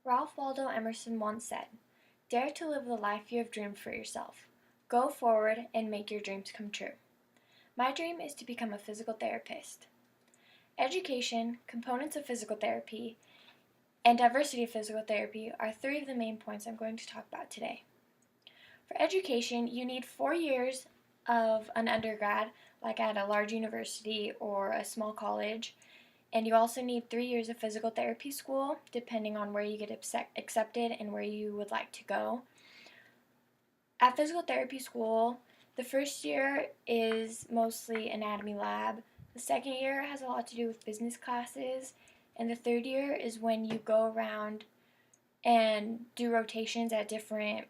Ralph Waldo Emerson once said, "Dare to live the life you have dreamed for yourself. Go forward and make your dreams come true." My dream is to become a physical therapist. Education, components of physical therapy, and diversity of physical therapy are three of the main points I'm going to talk about today. For education, you need 4 years of an undergrad, like at a large university or a small college, and you also need 3 years of physical therapy school, depending on where you get accepted and where you would like to go. At physical therapy school, the first year is mostly anatomy lab. The second year has a lot to do with business classes. And the third year is when you go around and do rotations at different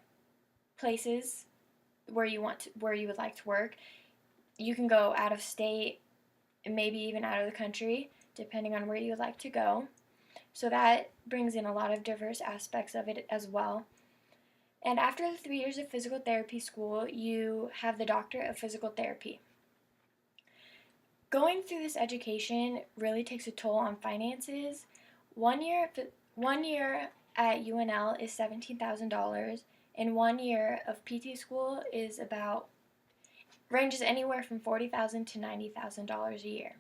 places where you would like to work. You can go out of state and maybe even out of the country, depending on where you would like to go. So that brings in a lot of diverse aspects of it as well. And after the 3 years of physical therapy school, you have the Doctorate of Physical Therapy. Going through this education really takes a toll on finances. One year at UNL is $17,000, and 1 year of PT school ranges anywhere from $40,000 to $90,000 a year.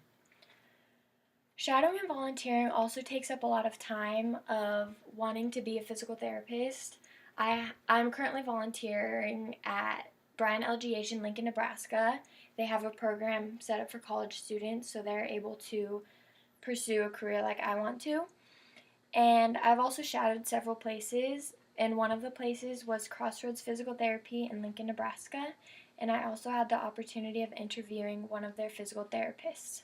Shadowing and volunteering also takes up a lot of time of wanting to be a physical therapist. I'm currently volunteering at Bryan LGH in Lincoln, Nebraska. They have a program set up for college students, so they're able to pursue a career like I want to. And I've also shadowed several places, and one of the places was Crossroads Physical Therapy in Lincoln, Nebraska, and I also had the opportunity of interviewing one of their physical therapists.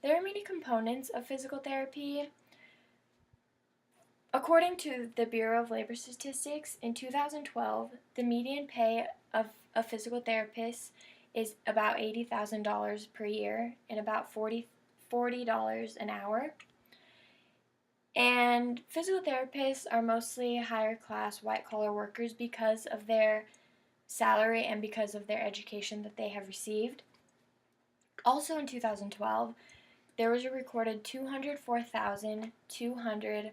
There are many components of physical therapy. According to the Bureau of Labor Statistics, in 2012, the median pay of a physical therapist is about $80,000 per year and about $40 an hour. And physical therapists are mostly higher class white collar workers because of their salary and because of their education that they have received. Also in 2012, there was a recorded 204,200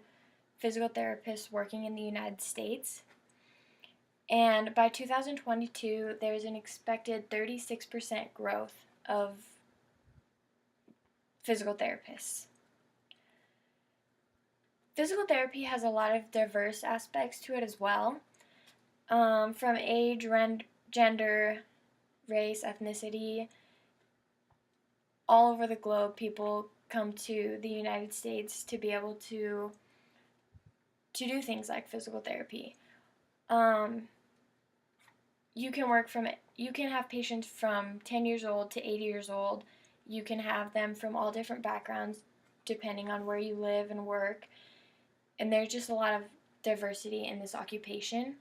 physical therapists working in the United States. And by 2022, there's an expected 36% growth of physical therapists. Physical therapy has a lot of diverse aspects to it as well, from age, gender, race, ethnicity. All over the globe, people come to the United States to be able to do things like physical therapy. You can have patients from 10 years old to 80 years old. You can have them from all different backgrounds depending on where you live and work. And there's just a lot of diversity in this occupation.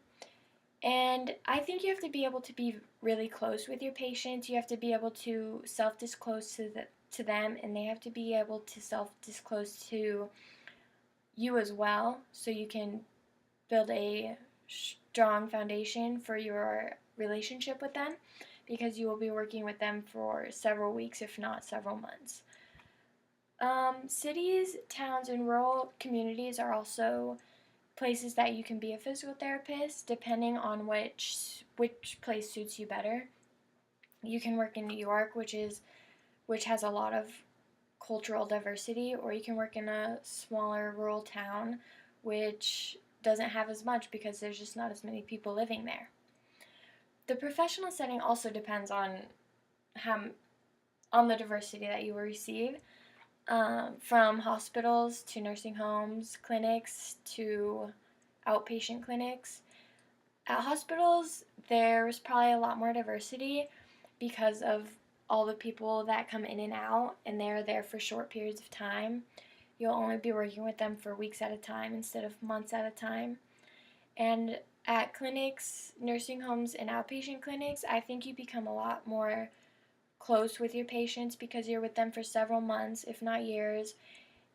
And I think you have to be able to be really close with your patients. You have to be able to self-disclose to them, and they have to be able to self-disclose to you as well, so you can build a strong foundation for your relationship with them, because you will be working with them for several weeks, if not several months. Cities, towns, and rural communities are also places that you can be a physical therapist, depending on which place suits you better. You can work in New York, which has a lot of cultural diversity, or you can work in a smaller rural town which doesn't have as much because there's just not as many people living there. The professional setting also depends on the diversity that you will receive, from hospitals to nursing homes, clinics to outpatient clinics. At hospitals, there's probably a lot more diversity because of all the people that come in and out, and they're there for short periods of time. You'll only be working with them for weeks at a time instead of months at a time. And at clinics, nursing homes, and outpatient clinics, I think you become a lot more close with your patients because you're with them for several months, if not years,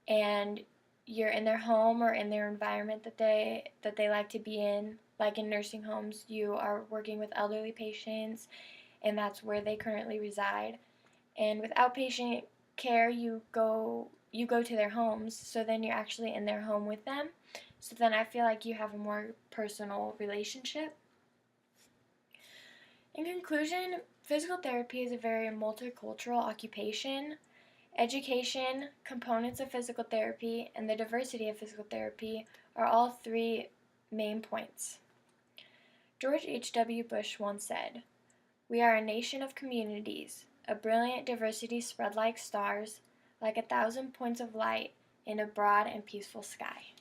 and you're in their home or in their environment that they like to be in. Like in nursing homes, you are working with elderly patients, and that's where they currently reside. And with outpatient care, you you go to their homes, so then you're actually in their home with them. So then I feel like you have a more personal relationship. In conclusion, physical therapy is a very multicultural occupation. Education, components of physical therapy, and the diversity of physical therapy are all three main points. George H.W. Bush once said, "We are a nation of communities, a brilliant diversity spread like stars, like 1,000 points of light in a broad and peaceful sky."